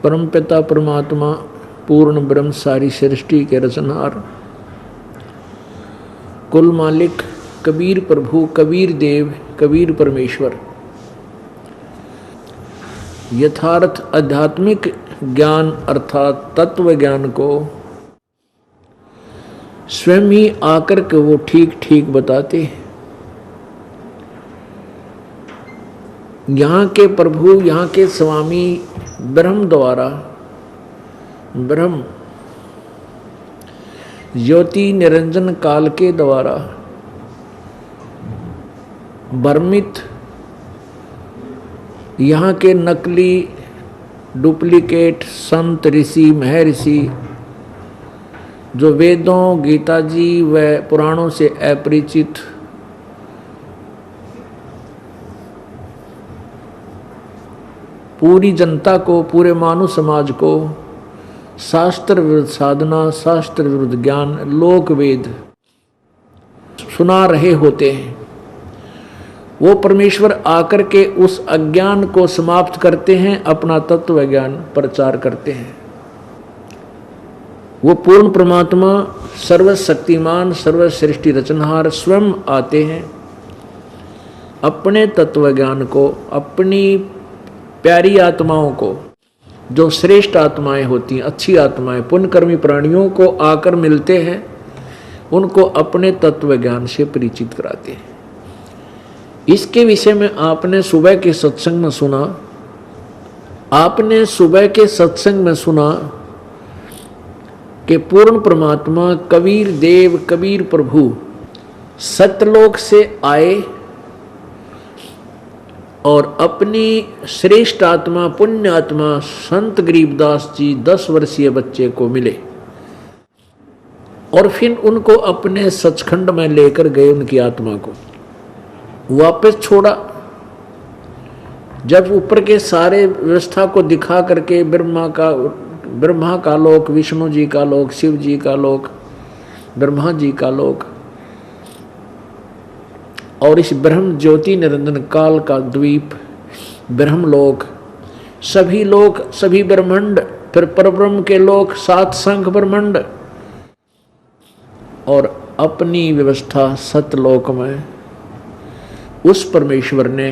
परमपिता परमात्मा पूर्ण ब्रह्म सारी सृष्टि के रचनहार, कुल मालिक कबीर प्रभु, कबीर देव, कबीर परमेश्वर यथार्थ आध्यात्मिक ज्ञान अर्थात तत्व ज्ञान को स्वयं ही आकर के वो ठीक ठीक बताते हैं। यहाँ के प्रभु, यहाँ के स्वामी ब्रह्म द्वारा, ब्रह्म ज्योति निरंजन काल के द्वारा भ्रमित यहाँ के नकली डुप्लीकेट संत ऋषि महर्षि जो वेदों, गीता जी व पुराणों से अपरिचित पूरी जनता को, पूरे मानव समाज को शास्त्र विरुद्ध साधना, शास्त्र विरुद्ध ज्ञान, लोक वेद सुना रहे होते हैं, वो परमेश्वर आकर के उस अज्ञान को समाप्त करते हैं, अपना तत्व ज्ञान प्रचार करते हैं। वो पूर्ण परमात्मा सर्वशक्तिमान, सर्वसृष्टि रचनहार स्वयं आते हैं, अपने तत्व ज्ञान को, अपनी प्यारी आत्माओं को, जो श्रेष्ठ आत्माएं होती हैं, अच्छी आत्माएं, पुण्यकर्मी प्राणियों को आकर मिलते हैं, उनको अपने तत्व ज्ञान से परिचित कराते हैं। इसके विषय में आपने सुबह के सत्संग में सुना, आपने सुबह के सत्संग में सुना कि पूर्ण परमात्मा कबीर देव, कबीर प्रभु सतलोक से आए और अपनी श्रेष्ठ आत्मा, पुण्य आत्मा संत गरीबदास जी 10 वर्षीय बच्चे को मिले और फिर उनको अपने सचखंड में लेकर गए, उनकी आत्मा को वापस छोड़ा। जब ऊपर के सारे व्यवस्था को दिखा करके ब्रह्मा का लोक, विष्णु जी का लोक, शिव जी का लोक, ब्रह्मा जी का लोक और इस ब्रह्म ज्योति निरंजन काल का द्वीप ब्रह्मलोक, सभी लोक, सभी ब्रह्मांड, फिर परब्रह्म के लोक, 7 संख ब्रह्मांड और अपनी व्यवस्था सतलोक में उस परमेश्वर ने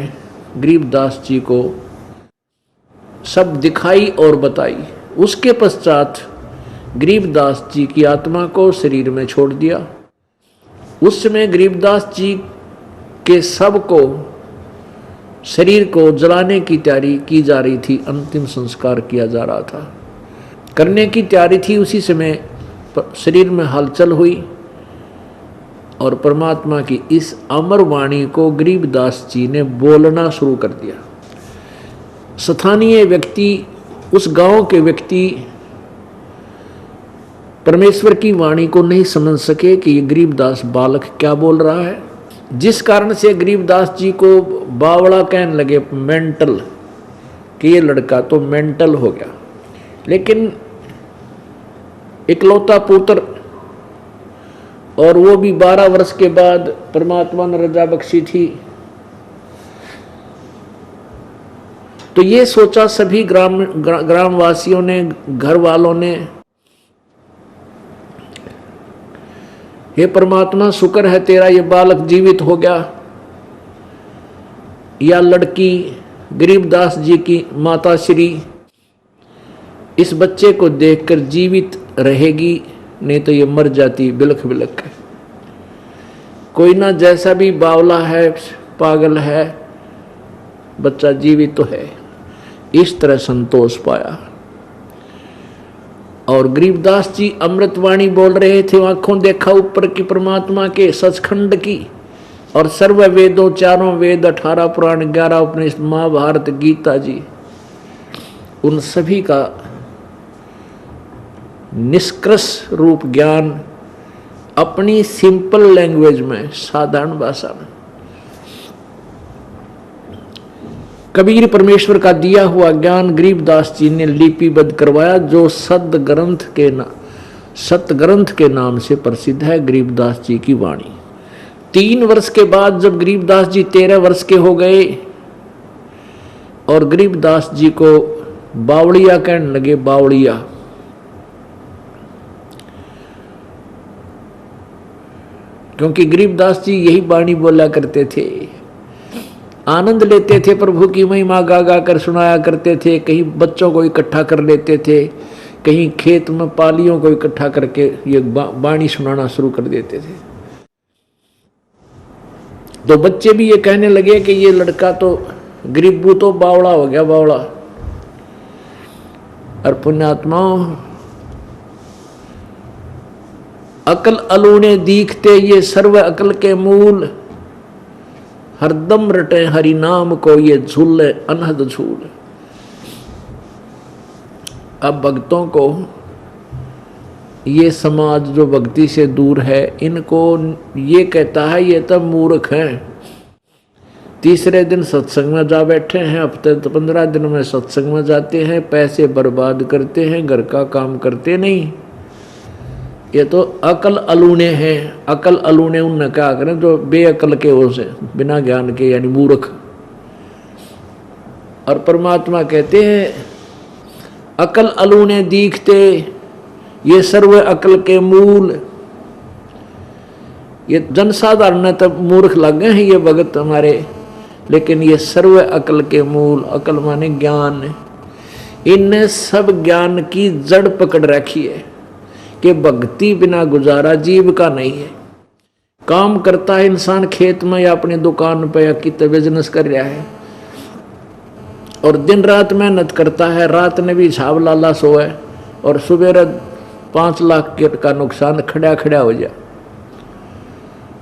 गरीबदास जी को सब दिखाई और बताई। उसके पश्चात गरीबदास जी की आत्मा को शरीर में छोड़ दिया। उस समय गरीबदास जी के सब को, शरीर को जलाने की तैयारी की जा रही थी, अंतिम संस्कार किया जा रहा था, करने की तैयारी थी। उसी समय शरीर में हलचल हुई और परमात्मा की इस अमर वाणी को गरीबदास जी ने बोलना शुरू कर दिया। स्थानीय व्यक्ति, उस गांव के व्यक्ति परमेश्वर की वाणी को नहीं समझ सके कि ये गरीबदास बालक क्या बोल रहा है, जिस कारण से गरीबदास जी को बावड़ा कहने लगे, मेंटल, कि ये लड़का तो मेंटल हो गया। लेकिन इकलौता पुत्र और वो भी 12 वर्ष के बाद परमात्मा ने रजा बख्शी थी, तो ये सोचा सभी ग्रामवासियों ने, घर वालों ने, हे परमात्मा शुक्र है तेरा, ये बालक जीवित हो गया। या लड़की गरीबदास जी की माता श्री इस बच्चे को देखकर जीवित रहेगी, नहीं तो ये मर जाती बिलख बिलख। कोई ना, जैसा भी बावला है, पागल है, बच्चा जीवित तो है। इस तरह संतोष पाया और गरीबदास जी अमृतवाणी बोल रहे थे, आंखों देखा ऊपर की परमात्मा के सचखंड की, और सर्व वेदों, 4 वेद, 18 पुराण, 11 उपनिषद, महाभारत, गीता जी, उन सभी का निष्कर्ष रूप ज्ञान अपनी सिंपल लैंग्वेज में, साधारण भाषा में कबीर परमेश्वर का दिया हुआ ज्ञान गरीबदास जी ने लिपिबद्ध करवाया, जो सतग्रंथ के नाम से प्रसिद्ध है, गरीबदास जी की वाणी। 3 वर्ष के बाद जब गरीबदास जी 13 वर्ष के हो गए और गरीबदास जी को बावड़िया कहने लगे, बावड़िया। क्योंकि गरीबदास जी यही वाणी बोला करते थे, आनंद लेते थे, प्रभु की महिमा गा गा कर सुनाया करते थे। कहीं बच्चों को इकट्ठा कर लेते थे, कहीं खेत में पालियों को इकट्ठा करके ये वाणी सुनाना शुरू कर देते थे। तो बच्चे भी ये कहने लगे कि ये लड़का तो गरीबू तो बावड़ा हो गया, बावड़ा। और पुण्यात्माओं, अकल अलूने दीखते ये सर्व अकल के मूल, हरदम रटे हरि नाम को ये झूले अनहद झूल। अब भक्तों को ये समाज जो भक्ति से दूर है, इनको ये कहता है ये तब मूर्ख हैं। तीसरे दिन सत्संग में जा बैठे हैं, हफ्ते तो 15 दिन में सत्संग में जाते हैं, पैसे बर्बाद करते हैं, घर का काम करते नहीं। ये तो अकल अलूने हैं। अकल अलूने उनने क्या करें जो बेअकल के हो से, बिना ज्ञान के, यानी मूर्ख। और परमात्मा कहते हैं अकल अलूने दीखते ये सर्व अकल के मूल। ये जनसाधारण तब मूर्ख लग गए हैं ये भगत हमारे, लेकिन ये सर्व अकल के मूल, अकल माने ज्ञान, इनने सब ज्ञान की जड़ पकड़ रखी है कि भक्ति बिना गुजारा जीव का नहीं है। काम करता है इंसान खेत में या अपनी दुकान पर या कितना बिजनेस कर रहा है, और दिन रात मेहनत करता है, रात ने भी हिसाब लाला सोए, और सुबह 5 लाख का नुकसान खड़ा खड़ा हो जाए।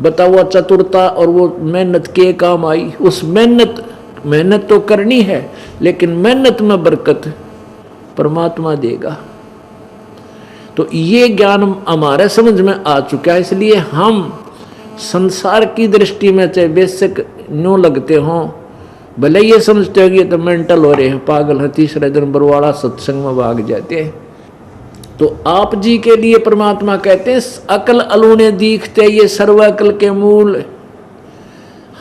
बताओ चतुरता और वो मेहनत के काम आई। उस मेहनत तो करनी है, लेकिन मेहनत में बरकत परमात्मा देगा। तो ये ज्ञान हमारे समझ में आ चुका है, इसलिए हम संसार की दृष्टि में चाहे बेशक न्यू लगते हों, भले ये समझते हो कि ये तो मेंटल हो रहे हैं, पागल है, तीसरे दिन बरवाड़ा सत्संग में भाग जाते हैं। तो आप जी के लिए परमात्मा कहते हैं अकल अलूने दीखते ये सर्व अकल के मूल,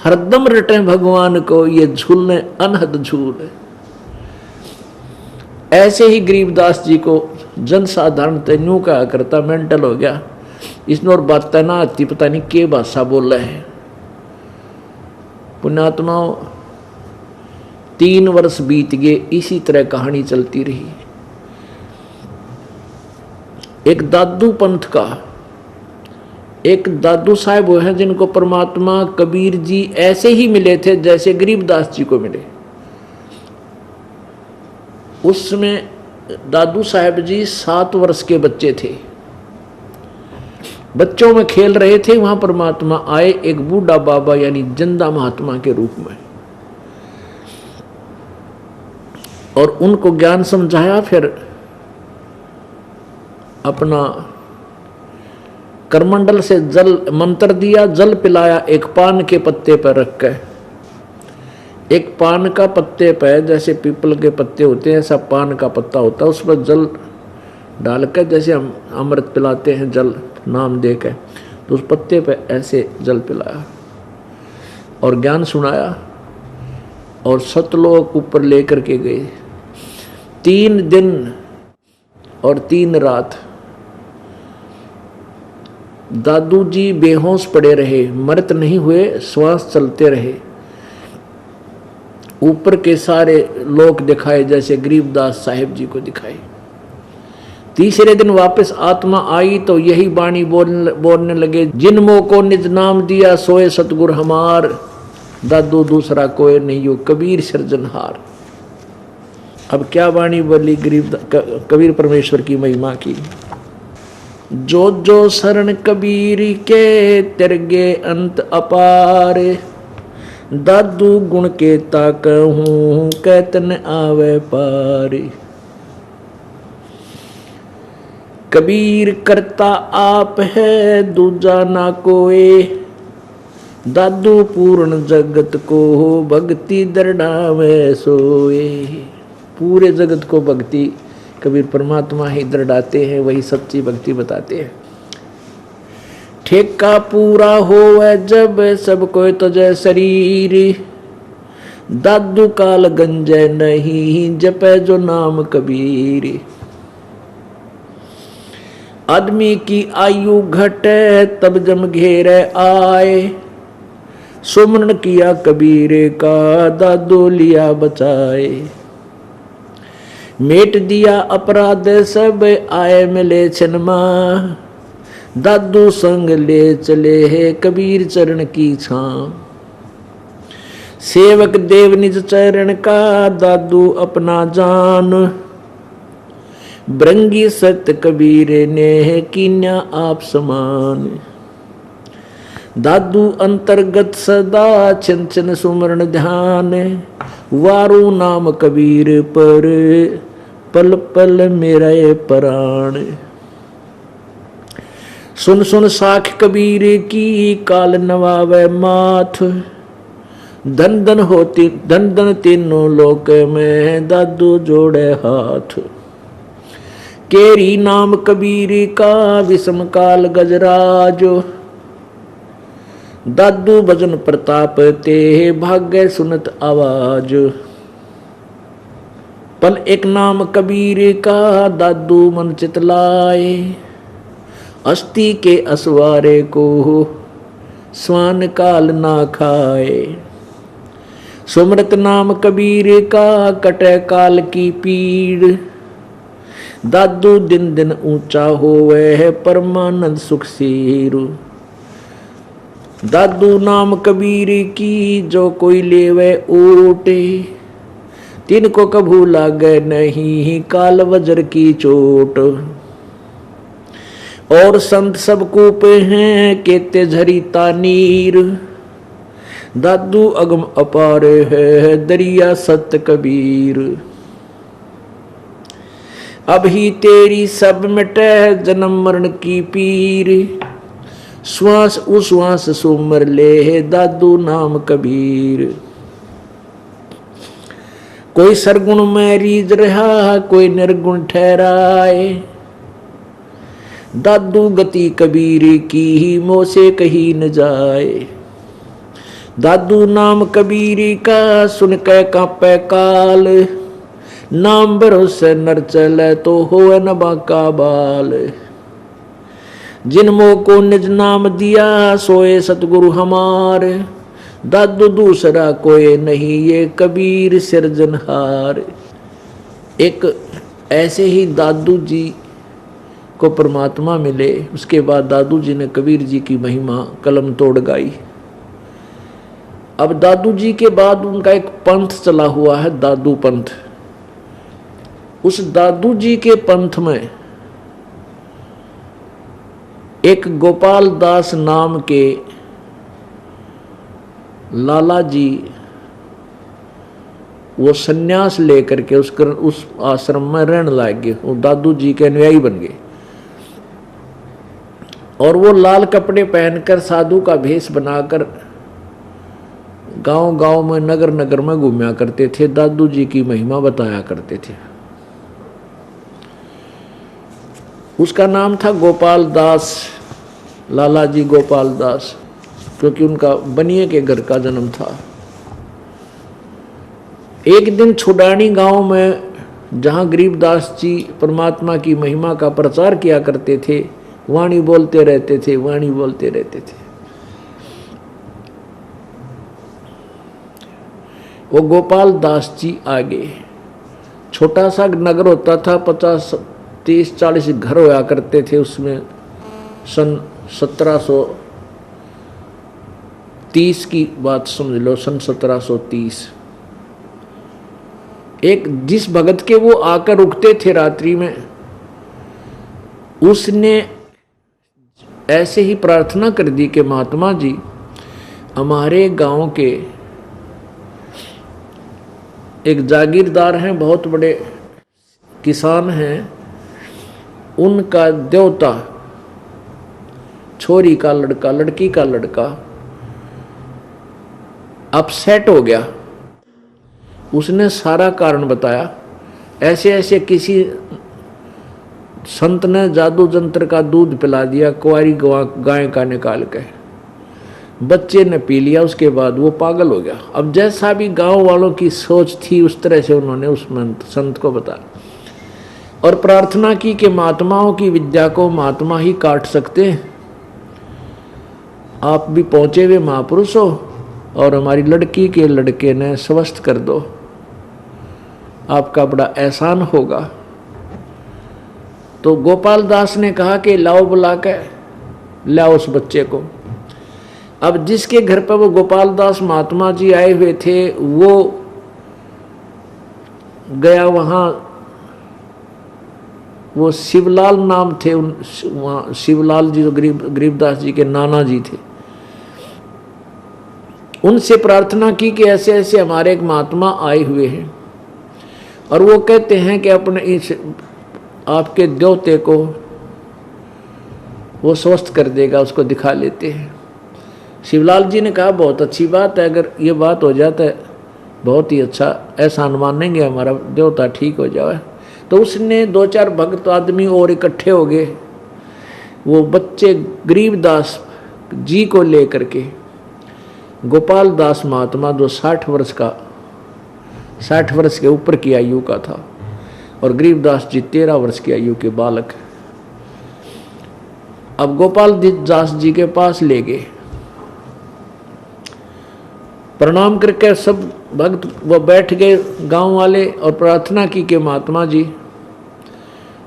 हरदम रटे भगवान को ये झूलने अनहद झूल। ऐसे ही गरीबदास जी को जनसाधारण तेन्यू कहा करता मेंटल हो गया, इसने और बात ना आती, पता नहीं के भाषा बोल रहे हैं। पुण्यात्माओं, 3 वर्ष बीत गए, इसी तरह कहानी चलती रही। एक दादू पंथ का एक दादू साहब वो हैं जिनको परमात्मा कबीर जी ऐसे ही मिले थे जैसे गरीबदास जी को मिले। उसमें दादू साहब जी 7 वर्ष के बच्चे थे, बच्चों में खेल रहे थे। वहां परमात्मा आए एक बूढ़ा बाबा यानी जिंदा महात्मा के रूप में, और उनको ज्ञान समझाया। फिर अपना करमंडल से जल मंत्र दिया, जल पिलाया, एक पान के पत्ते पर रख कर। एक पान का पत्ते पर जैसे पीपल के पत्ते होते हैं, ऐसा पान का पत्ता होता है, उस पर जल डालकर जैसे हम अमृत पिलाते हैं जल नाम देकर, तो उस पत्ते पर ऐसे जल पिलाया और ज्ञान सुनाया और सतलोक ऊपर लेकर के गए। 3 दिन और 3 रात दादू जी बेहोश पड़े रहे, मरत नहीं हुए, श्वास चलते रहे। ऊपर के सारे लोक दिखाए जैसे गरीबदास साहिब जी को दिखाए। तीसरे दिन वापस आत्मा आई तो यही वाणी बोलने लगे, जिनमो को निज नाम दिया सोए सतगुर हमार, दादू दूसरा कोई नहीं हो कबीर सृजनहार। अब क्या वाणी बोली कबीर परमेश्वर की महिमा की। जो जो शरण कबीर के तिरगे अंत अपार, दादू गुण के ताकहूं कैतन आवे पार। कबीर करता आप है दूजा ना कोई, दादू पूर्ण जगत को भक्ति दृढ़ावे सोए। पूरे जगत को भक्ति कबीर परमात्मा ही दृढ़ाते हैं, वही सच्ची भक्ति बताते हैं। ठेका पूरा होवे जब सब कोई तुझे शरीर, दादू काल गंजय नहीं, जपे जो नाम कबीर। आदमी की आयु घटे तब जम घेरे आए, सुमरण किया कबीर का दादू लिया बचाए। मेट दिया अपराध सब आए मिले छनमा, दादू संग ले चले है कबीर चरण की छां। सेवक देव निज चरण का दादू अपना जान, ब्रंगी सत्य कबीर ने कीन्या आप समान। दादू अंतर्गत सदा छिन छिन सुमरण ध्यान, वारू नाम कबीर पर पल पल मेरे प्राण। सुन सुन साख कबीर की काल नवावे माथ, धन धन होती धन धन तीनों लोक में दादू जोड़े हाथ। केरी नाम कबीर का विषम काल गजराज, दादू भजन प्रताप ते भाग्य सुनत आवाज। पल एक नाम कबीर का दादू मन चितलाए, अस्थि के असवारे को स्वान काल ना खाए। सुमृत नाम कबीर का कटे काल की पीड़, दादू दिन दिन ऊंचा होवे है परमानंद सुख सीरु। दादू नाम कबीर की जो कोई लेवे ऊटे, तिनको कभू लागे नहीं काल वज्र की चोट। और संत सब कूप हैं केते झरीता नीर, दादू अगम अपार है दरिया सत्य कबीर। अब ही तेरी सब मिटे जन्म मरण की पीर, श्वास उश्वास सुमर ले दादू नाम कबीर। कोई सरगुण में रीझ रहा कोई निर्गुण ठहराए, दादू गति कबीर की ही मोह से कही न जाए। दादू नाम कबीर का सुन के कांपे काल, नाम भरोसे नर चले तो होए न बाका बाल। जिन मोह को निज नाम दिया सोए सतगुरु हमार, दादू दूसरा कोई नहीं ये कबीर सिरजनहार। एक ऐसे ही दादू जी को परमात्मा मिले, उसके बाद दादू जी ने कबीर जी की महिमा कलम तोड़ गाई। अब दादू जी के बाद उनका एक पंथ चला हुआ है, दादू पंथ। उस दादू जी के पंथ में एक गोपाल दास नाम के लाला जी वो सन्यास लेकर के उस आश्रम में रहने लग गए। वो दादू जी के अनुयायी बन गए और वो लाल कपड़े पहनकर साधु का भेष बनाकर गांव गांव में नगर नगर में घूमया करते थे, दादू जी की महिमा बताया करते थे। उसका नाम था गोपाल दास, लाला जी गोपाल दास, क्योंकि उनका बनिए के घर का जन्म था। एक दिन छुडानी गांव में जहां गरीबदास जी परमात्मा की महिमा का प्रचार किया करते थे, वाणी बोलते रहते थे, वाणी बोलते रहते थे। वो गोपाल दास जी आगे, छोटा सा नगर होता था, 50 30 40 घर होया करते थे उसमें। सन 1730 की बात समझ लो, सन 1730। एक जिस भगत के वो आकर रुकते थे रात्रि में, उसने ऐसे ही प्रार्थना कर दी कि महात्मा जी, हमारे गांव के एक जागीरदार हैं, बहुत बड़े किसान हैं, उनका देवता, छोरी का लड़का, लड़की का लड़का अपसेट हो गया। उसने सारा कारण बताया। ऐसे ऐसे किसी संत ने जादू जंत्र का दूध पिला दिया, कुंवारी गाय का निकाल के। बच्चे ने पी लिया, उसके बाद वो पागल हो गया। अब जैसा भी गांव वालों की सोच थी उस तरह से उन्होंने उस संत को बताया और प्रार्थना की कि महात्माओं की विद्या को महात्मा ही काट सकते हैं, आप भी पहुंचे हुए महापुरुष हो और हमारी लड़की के लड़के ने स्वस्थ कर दो, आपका बड़ा एहसान होगा। तो गोपाल दास ने कहा कि लाओ, बुला के लाओ उस बच्चे को। अब जिसके घर पर वो गोपाल दास महात्मा जी आए हुए थे वो गया वहां, वो शिवलाल नाम थे वहां, शिवलाल जी जो गरीबदास जी के नाना जी थे। उनसे प्रार्थना की कि ऐसे ऐसे हमारे एक महात्मा आए हुए हैं और वो कहते हैं कि अपने इस आपके देवते को वो स्वस्थ कर देगा, उसको दिखा लेते हैं। शिवलाल जी ने कहा बहुत अच्छी बात है, अगर ये बात हो जाता है बहुत ही अच्छा, एहसान मानेंगे हमारा देवता ठीक हो जाए। तो उसने 2-4 भक्त आदमी और इकट्ठे हो गए, वो बच्चे गरीबदास जी को लेकर के गोपाल दास महात्मा जो 60 वर्ष के ऊपर की आयु का था और गरीबदास जी 13 वर्ष की आयु के बालक। अब गोपाल दास जी के पास ले गए, प्रणाम करके सब भक्त वो बैठ गए गांव वाले और प्रार्थना की कि महात्मा जी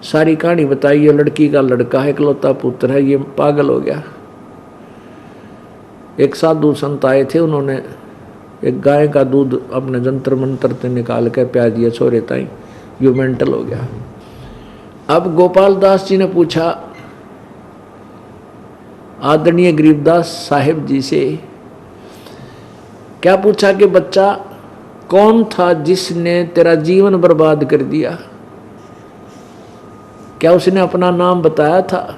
सारी कहानी बताइए, लड़की का लड़का है, इकलौता पुत्र है, ये पागल हो गया। एक साधु संत आए थे, उन्होंने एक गाय का दूध अपने जंतर मंतर से निकाल के प्या दिया छोरे ताई, यो मेंटल हो गया। अब गोपाल दास जी ने पूछा आदरणीय गरीबदास साहिब जी से, क्या पूछा कि बच्चा कौन था जिसने तेरा जीवन बर्बाद कर दिया, क्या उसने अपना नाम बताया था?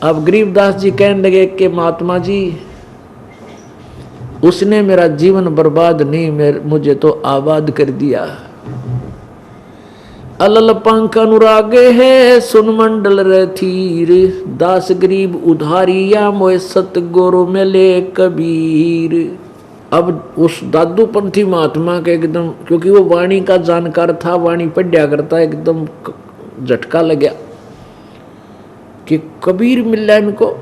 अब गरीबदास जी कहने लगे कि महात्मा जी उसने मेरा जीवन बर्बाद नहीं, मुझे तो आबाद कर दिया। अलल पंख अनुरागे है सुन मंडल रथीर, दास गरीब उधारिया मोए सतगुरु मिले कबीर। अब उस दादू पंथी महात्मा के एकदम, क्योंकि वो वाणी का जानकार था, वाणी पढ़िया करता, एकदम झटका लग गया कि कबीर मिला इनको।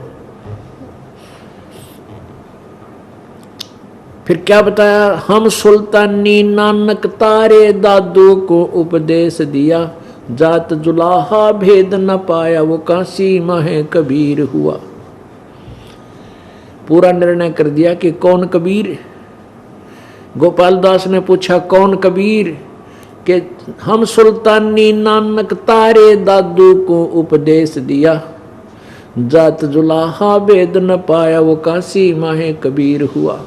फिर क्या बताया, हम सुल्तानी नानक तारे दादू को उपदेश दिया, जात जुलाहा भेद न पाया वो काशी माहे कबीर हुआ। पूरा निर्णय कर दिया कि कौन कबीर। गोपाल दास ने पूछा कौन कबीर, कि हम सुल्तानी नानक तारे दादू को उपदेश दिया, जात जुलाहा भेद न पाया वो काशी माहे कबीर हुआ।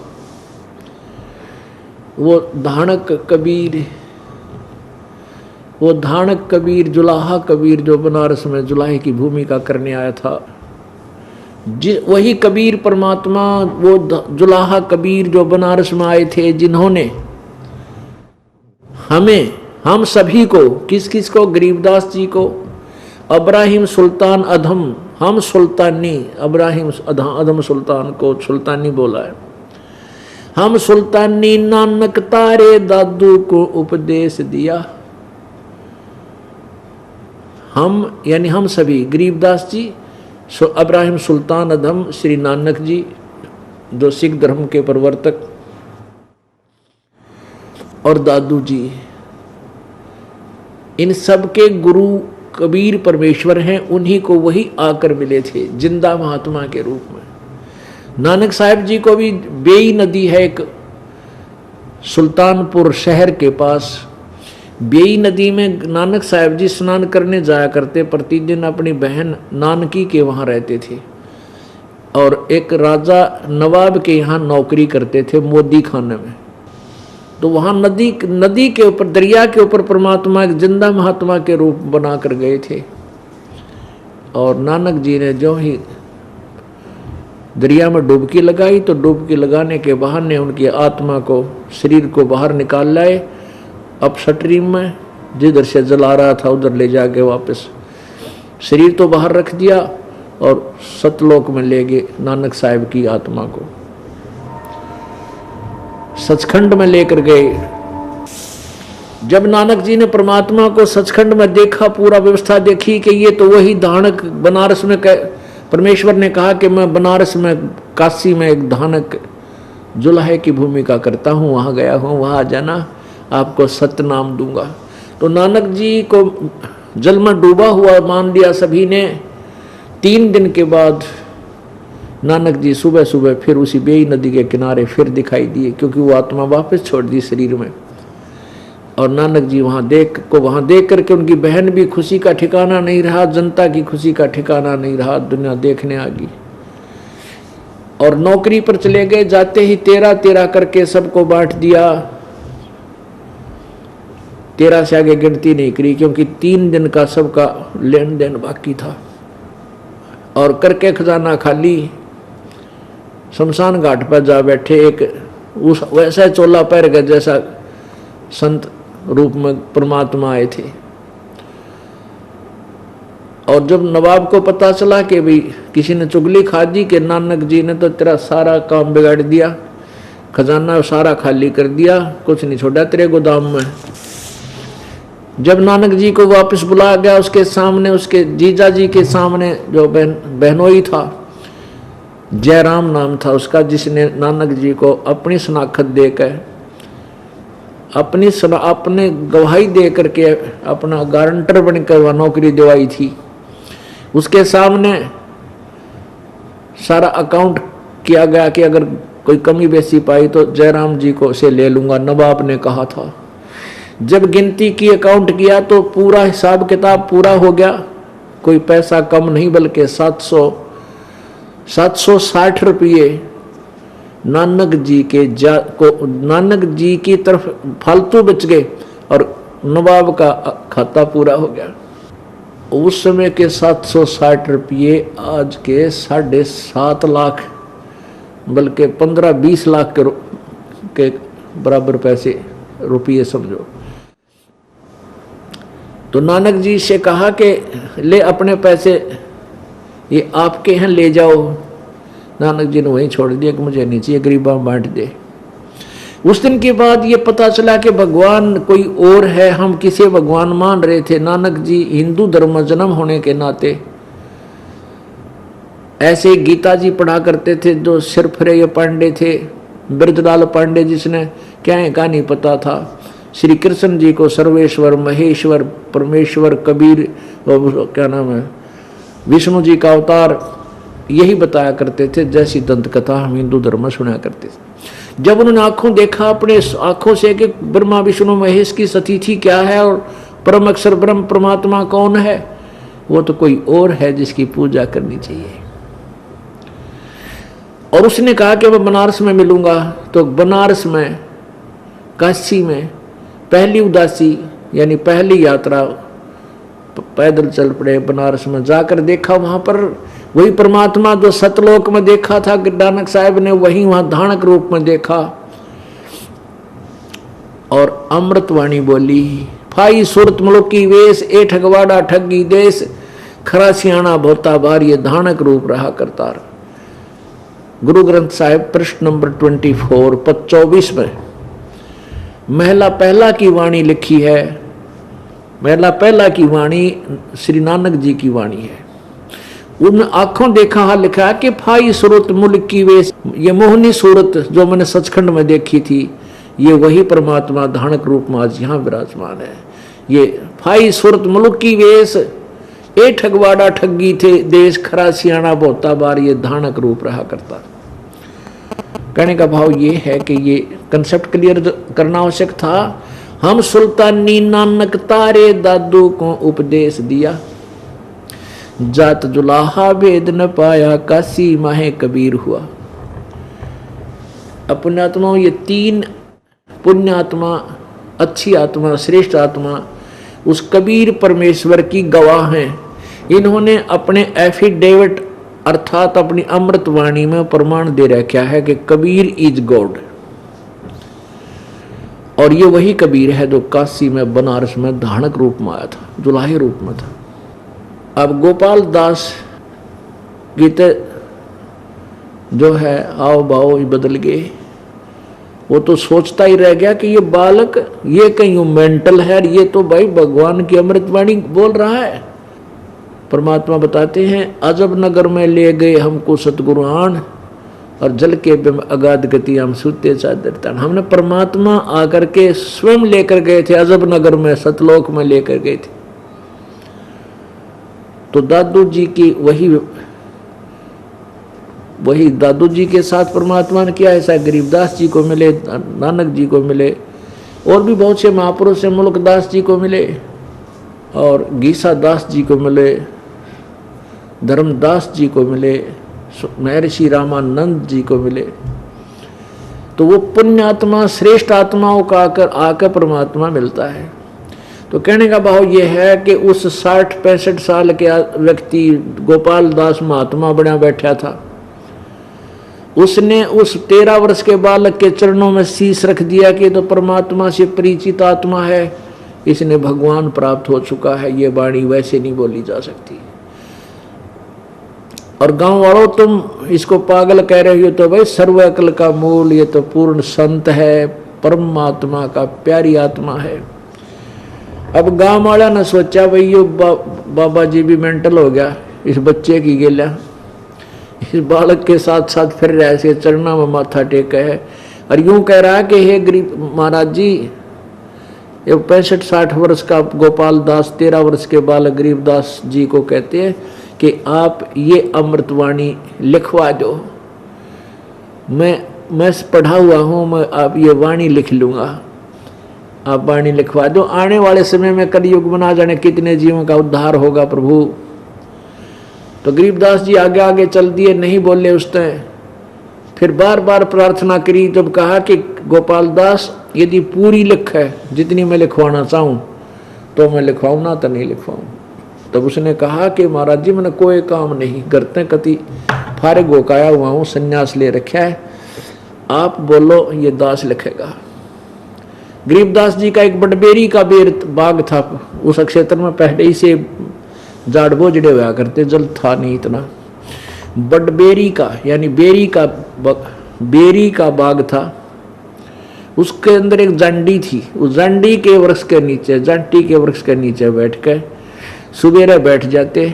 वो धानक कबीर जुलाहा कबीर जो बनारस में जुलाहे की भूमिका करने आया था, वही कबीर परमात्मा, वो जुलाहा कबीर जो बनारस में आए थे, जिन्होंने हम सभी को, किस को, गरीबदास जी को, अब्राहिम सुल्तान अधम, हम सुल्तानी, अब्राहिम अधम सुल्तान को सुल्तानी बोला है। हम सुल्तानी नानक तारे दादू को उपदेश दिया। हम यानी हम सभी, गरीबदास जी, अब्राहिम सुल्तान अधम, श्री नानक जी जो सिख धर्म के प्रवर्तक, और दादू जी, इन सब के गुरु कबीर परमेश्वर हैं। उन्हीं को वही आकर मिले थे जिंदा महात्मा के रूप में। नानक साहिब जी को भी बेई नदी है एक सुल्तानपुर शहर के पास, बेई नदी में नानक साहिब जी स्नान करने जाया करते, प्रतिदिन अपनी बहन नानकी के वहाँ रहते थे और एक राजा नवाब के यहाँ नौकरी करते थे मोदी खाने में। तो वहाँ नदी के ऊपर, दरिया के ऊपर परमात्मा एक जिंदा महात्मा के रूप बना कर गए थे। और नानक जी ने जो ही दरिया में डुबकी लगाई तो डुबकी लगाने के बहाने उनकी आत्मा को, शरीर को बाहर निकाल लाए, अब स्ट्रीम में जिधर से जला रहा था उधर ले जाके वापस शरीर तो बाहर रख दिया और सतलोक में ले गए नानक साहब की आत्मा को, सचखंड में लेकर गए। जब नानक जी ने परमात्मा को सचखंड में देखा, पूरा व्यवस्था देखी कि ये तो वही धानक बनारस में, परमेश्वर ने कहा कि मैं बनारस में, काशी में एक धानक जुलाहे की भूमिका करता हूँ, वहाँ गया हूँ, वहाँ आ जाना, आपको सत्य नाम दूंगा। तो नानक जी को जल में डूबा हुआ मान लिया सभी ने। 3 दिन के बाद नानक जी सुबह सुबह फिर उसी बेई नदी के किनारे फिर दिखाई दिए, क्योंकि वो आत्मा वापस छोड़ दी शरीर में। और नानक जी वहाँ देख करके उनकी बहन भी खुशी का ठिकाना नहीं रहा, जनता की खुशी का ठिकाना नहीं रहा, दुनिया देखने आ गई। और नौकरी पर चले गए, जाते ही 13 करके सबको बांट दिया। 13 से आगे गिनती नहीं करी, क्योंकि 3 दिन का सबका लेन देन बाकी था। और करके खजाना खाली शमशान घाट पर जा बैठे, एक उस वैसा चोला पहन गए जैसा संत रूप में परमात्मा आए थे। और जब नवाब को पता चला कि भाई किसी ने चुगली खा दी कि नानक जी ने तो तेरा सारा काम बिगाड़ दिया, खजाना सारा खाली कर दिया, कुछ नहीं छोड़ा तेरे गोदाम में। जब नानक जी को वापस बुलाया गया, उसके सामने, उसके जीजा जी के सामने जो बहनोई था, जयराम नाम था उसका, जिसने नानक जी को अपनी शनाख्त देकर, अपने गवाही दे करके अपना गारंटर बनकर वह नौकरी दिवाई थी, उसके सामने सारा अकाउंट किया गया कि अगर कोई कमी बेसी पाई तो जयराम जी को से ले लूंगा, नवाब ने कहा था। जब गिनती की, अकाउंट किया तो पूरा हिसाब किताब पूरा हो गया, कोई पैसा कम नहीं, बल्कि 760 रुपये नानक जी की तरफ फालतू बच गए और नवाब का खाता पूरा हो गया। उस समय के 760 रुपये आज के 7.5 लाख, बल्कि 15-20 लाख के बराबर पैसे, रुपये समझो। तो नानक जी से कहा कि ले अपने पैसे, ये आपके हैं, ले जाओ। नानक जी ने वहीं छोड़ दिया कि मुझे नहीं चाहिए, गरीबा बांट दे। उस दिन के बाद ये पता चला कि भगवान कोई और है, हम किसे भगवान मान रहे थे। नानक जी हिंदू धर्म में जन्म होने के नाते ऐसे गीता जी पढ़ा करते थे, जो सिरफरे पांडे थे, ब्रजलाल पांडे, जिसने क्या है का नहीं पता था। श्री कृष्ण जी को सर्वेश्वर, महेश्वर, परमेश्वर, कबीर, क्या नाम है, विष्णु जी का अवतार, यही बताया करते थे। जैसी दंत कथा हम हिंदू धर्म में सुना करते थे। जब उन्होंने आंखों देखा अपने आंखों से कि ब्रह्मा विष्णु महेश की सतीथि क्या है और परम अक्षर ब्रह्म परमात्मा कौन है, वो तो कोई और है जिसकी पूजा करनी चाहिए। और उसने कहा कि मैं बनारस में मिलूंगा। तो बनारस में, काशी में पहली उदासी यानी पहली यात्रा पैदल चल पड़े। बनारस में जाकर देखा, वहां पर वही परमात्मा जो सतलोक में देखा था नानक साहब ने, वही वहां धानक रूप में देखा। और अमृतवाणी बोली, फाई सुरत मुलुकी वेश, ए ठगवाड़ा ठगी देश, खरा सियाणा भोता बार, ये धानक रूप रहा करतार। गुरु ग्रंथ साहिब पृष्ठ नंबर 24 पद 24 में महला पहला की वाणी लिखी है। महला पहला की वाणी श्री नानक जी की वाणी है। उन आंखों देखा लिखा है कि फाई सूरत मुल्क की वेश, ये मोहनी सूरत जो मैंने सचखंड में देखी थी, ये वही परमात्मा धानक रूप में आज यहाँ विराजमान है। ये फाई सूरत मुल्क की वेश, ए ठगवाड़ा ठगी थे देश, खरा सियाणा बोता बार, ये धानक रूप रहा करता। कहने का भाव ये है कि ये कंसेप्ट क्लियर करना आवश्यक था। हम सुल्तानी नानक तारे दादू को उपदेश दिया, जात जुलाहा भेद न पाया, काशी माहे कबीर हुआ। पुण्यात्मा, ये 3 पुण्यात्मा, अच्छी आत्मा, श्रेष्ठ आत्मा उस कबीर परमेश्वर की गवाह हैं। इन्होंने अपने एफिडेविट अर्थात अपनी अमृतवाणी में प्रमाण दे रखा है कि कबीर इज गॉड। और ये वही कबीर है जो काशी में, बनारस में धानक रूप में आया था, जुलाहे रूप में था। अब गोपाल दास गीते जो है आओ भाव ही बदल गए। वो तो सोचता ही रह गया कि ये बालक ये कहीं मेंटल है, ये तो भाई भगवान की अमृतवाणी बोल रहा है। परमात्मा बताते हैं अजब नगर में ले गए हमको सतगुरु आन, और जल के बिम अगाध गति हम सूते चादर तान। हमने परमात्मा आकर के स्वयं लेकर गए थे अजब नगर में, सतलोक में लेकर गए थे। तो दादू जी की वही दादू जी के साथ परमात्मा ने किया ऐसा। गरीबदास जी को मिले, नानक जी को मिले, और भी बहुत से महापुरुष से मुल्कदास जी को मिले, और गीसा दास जी को मिले, धर्मदास जी को मिले, महर्षि रामानंद जी को मिले। तो वो पुण्यात्मा श्रेष्ठ आत्माओं का आकर परमात्मा मिलता है। तो कहने का भाव ये है कि उस 60-65 साल के व्यक्ति गोपाल दास महात्मा बना बैठा था, उसने उस 13 वर्ष के बालक के चरणों में शीश रख दिया कि तो परमात्मा से परिचित आत्मा है, इसने भगवान प्राप्त हो चुका है, ये वाणी वैसे नहीं बोली जा सकती। और गांव वालों तुम इसको पागल कह रहे हो, तो भाई सर्व अकल का मूल ये तो पूर्ण संत है, परमात्मा का प्यारी आत्मा है। अब गांव वाला ने सोचा भाई यो बाबा जी भी मेंटल हो गया, इस बच्चे की गेला, इस बालक के साथ साथ फिर रहा से चरणा में माथा टेका है, और यूं कह रहा है कि हे गरीब महाराज जी, ये 65-60 वर्ष का गोपाल दास 13 वर्ष के बालक गरीबदास जी को कहते हैं कि आप ये अमृतवाणी लिखवा दो, मैं पढ़ा हुआ हूँ, मैं आप ये वाणी लिख लूँगा, आप वाणी लिखवा दो। आने वाले समय में कलयुग में ना जाने कितने जीवों का उद्धार होगा प्रभु। तो गरीबदास जी आगे आगे चल दिए, नहीं बोले उसने। फिर बार बार प्रार्थना करी, जब कहा कि गोपाल दास यदि पूरी लिख है, जितनी मैं लिखवाना चाहूँ तो मैं लिखवाऊँ, ना तो नहीं लिखवाऊँ। तब उसने कहा कि महाराज जी मैंने कोई काम नहीं करते, कति फारिग होकाया हुआ हूँ, संन्यास ले रखा है, आप बोलो ये दास लिखेगा। गरीबदास जी का एक बडबेरी का बाग था, उस क्षेत्र में पहले ही से जाड़ बोझड़े हुआ करते, जल था नहीं इतना। बडबेरी का यानी बेरी का बाग था, उसके अंदर एक जंडी थी। उस जंडी के वृक्ष के नीचे, जंटी के वृक्ष के नीचे बैठ के सुबेरे बैठ जाते,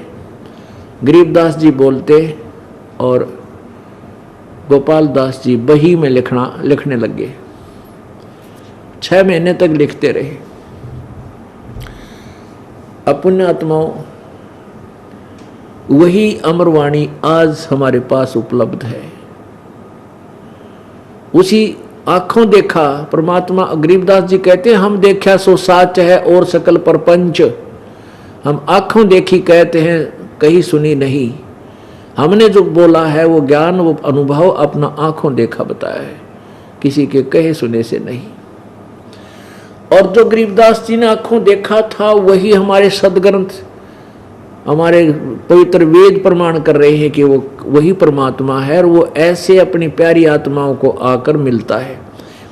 गरीबदास जी बोलते और गोपाल दास जी बही में लिखने लगे। 6 महीने तक लिखते रहे। अपुण्य आत्माओं, वही अमरवाणी आज हमारे पास उपलब्ध है। उसी आंखों देखा परमात्मा। गरीबदास जी कहते हैं हम देखा सो साच है और सकल परपंच। हम आंखों देखी कहते हैं, कहीं सुनी नहीं। हमने जो बोला है वो ज्ञान, वो अनुभव अपना आंखों देखा बताया है, किसी के कहे सुने से नहीं। और जो गरीबदास जी ने आंखों देखा था वही हमारे सदग्रंथ, हमारे पवित्र वेद प्रमाण कर रहे हैं कि वो वही परमात्मा है, और वो ऐसे अपनी प्यारी आत्माओं को आकर मिलता है,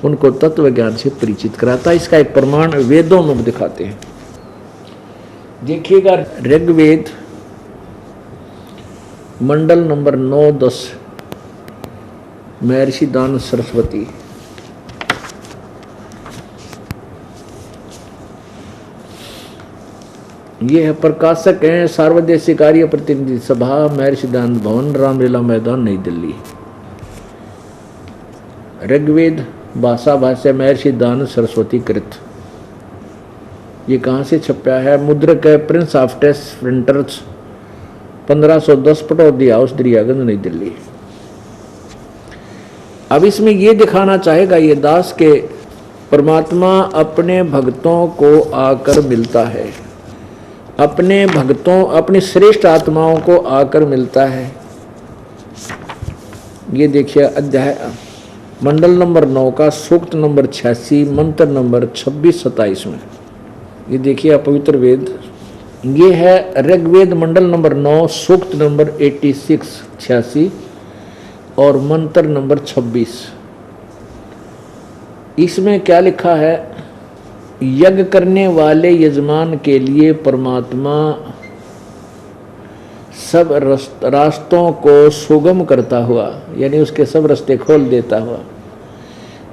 उनको तत्व ज्ञान से परिचित कराता है। इसका एक प्रमाण वेदों में दिखाते हैं। देखिएगा ऋग्वेद मंडल नंबर 9-10, महर्षि दान सरस्वती। ये है प्रकाशक हैं सार्वदेशिक कार्य प्रतिनिधि सभा, महर्षि दान भवन, रामलीला मैदान, नई दिल्ली। ऋग्वेद भाषा महर्षि दान सरस्वती कृत। ये कहाँ से छपा है? मुद्रक है prince of test printers, 1510, Pataudi house, Daryaganj, New Delhi. अब इसमें ये दिखाना चाहेगा ये दास के परमात्मा अपने भक्तों को आकर मिलता है, अपने भक्तों, अपनी श्रेष्ठ आत्माओं को आकर मिलता है। ये देखिए अध्याय मंडल नंबर 9 का सूक्त नंबर 86, मंत्र नंबर 26-27 में। ये देखिए अपवित्र वेद, ये है ऋग्वेद मंडल नंबर 9 सूक्त नंबर 86 और मंत्र नंबर 26। इसमें क्या लिखा है? यज्ञ करने वाले यजमान के लिए परमात्मा सब रास्तों को सुगम करता हुआ, यानी उसके सब रास्ते खोल देता हुआ,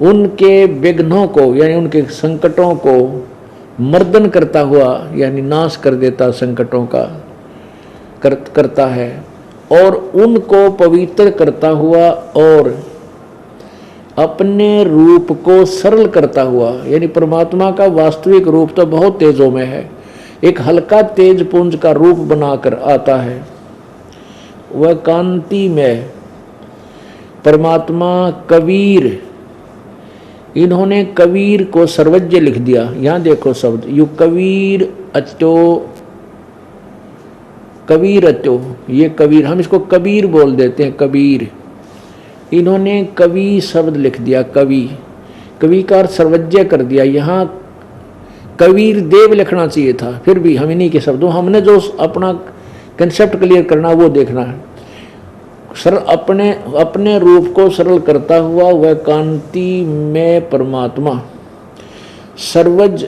उनके विघ्नों को यानी उनके संकटों को मर्दन करता हुआ, यानी नाश कर देता संकटों का करता है, और उनको पवित्र करता हुआ और अपने रूप को सरल करता हुआ, यानी परमात्मा का वास्तविक रूप तो बहुत तेजों में है, एक हल्का तेज पुंज का रूप बनाकर आता है। वह कांति में परमात्मा कबीर, इन्होंने कबीर को सर्वज्ञ लिख दिया। यहां देखो शब्द, यू कबीर अचो, कबीर अचो, ये कबीर, हम इसको कबीर बोल देते हैं, कबीर। इन्होंने कवि शब्द लिख दिया, कवि, कवि का अर्थ सर्वज्ञ कर दिया। यहाँ कबीर देव लिखना चाहिए था, फिर भी हम इन्हीं के शब्दों, हमने जो अपना कंसेप्ट क्लियर करना वो देखना है। सरल अपने रूप को सरल करता हुआ वह कांति में परमात्मा सर्वज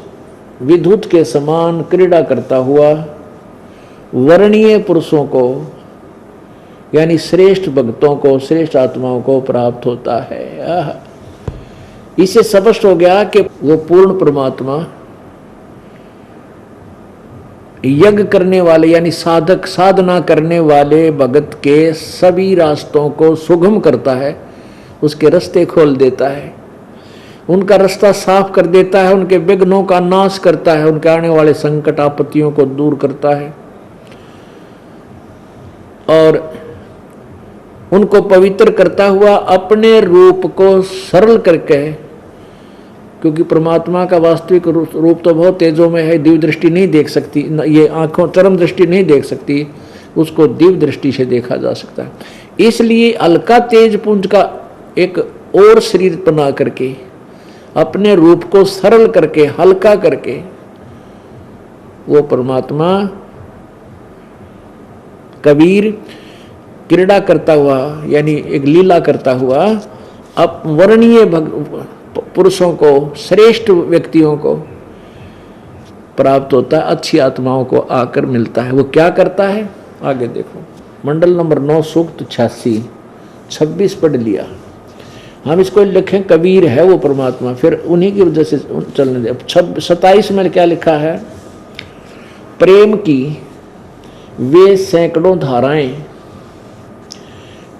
विद्युत के समान क्रीड़ा करता हुआ वर्णीय पुरुषों को यानी श्रेष्ठ भक्तों को, श्रेष्ठ आत्माओं को प्राप्त होता है। इससे स्पष्ट हो गया कि वो पूर्ण परमात्मा यज्ञ करने वाले यानी साधक साधना करने वाले भगत के सभी रास्तों को सुगम करता है, उसके रास्ते खोल देता है, उनका रास्ता साफ कर देता है, उनके विघ्नों का नाश करता है, उनके आने वाले संकट आपत्तियों को दूर करता है और उनको पवित्र करता हुआ अपने रूप को सरल करके, क्योंकि परमात्मा का वास्तविक रूप तो बहुत तेजों में है, दिव्य दृष्टि नहीं देख सकती, ये आंखों चरम दृष्टि नहीं देख सकती, उसको दिव्य दृष्टि से देखा जा सकता है। इसलिए अलका तेज पुंज का एक और शरीर बना करके अपने रूप को सरल करके हल्का करके वो परमात्मा कबीर क्रीड़ा करता हुआ यानी एक लीला करता हुआ अब वर्णीय पुरुषों को, श्रेष्ठ व्यक्तियों को प्राप्त होता है, अच्छी आत्माओं को आकर मिलता है। वो क्या करता है आगे देखो, मंडल नंबर 9 सूक्त 86 26 पढ़ लिया, हम इसको लिखें कबीर है वो परमात्मा, फिर उन्हीं की वजह से चलने दे। 27 में क्या लिखा है, प्रेम की वे सैकड़ों धाराएं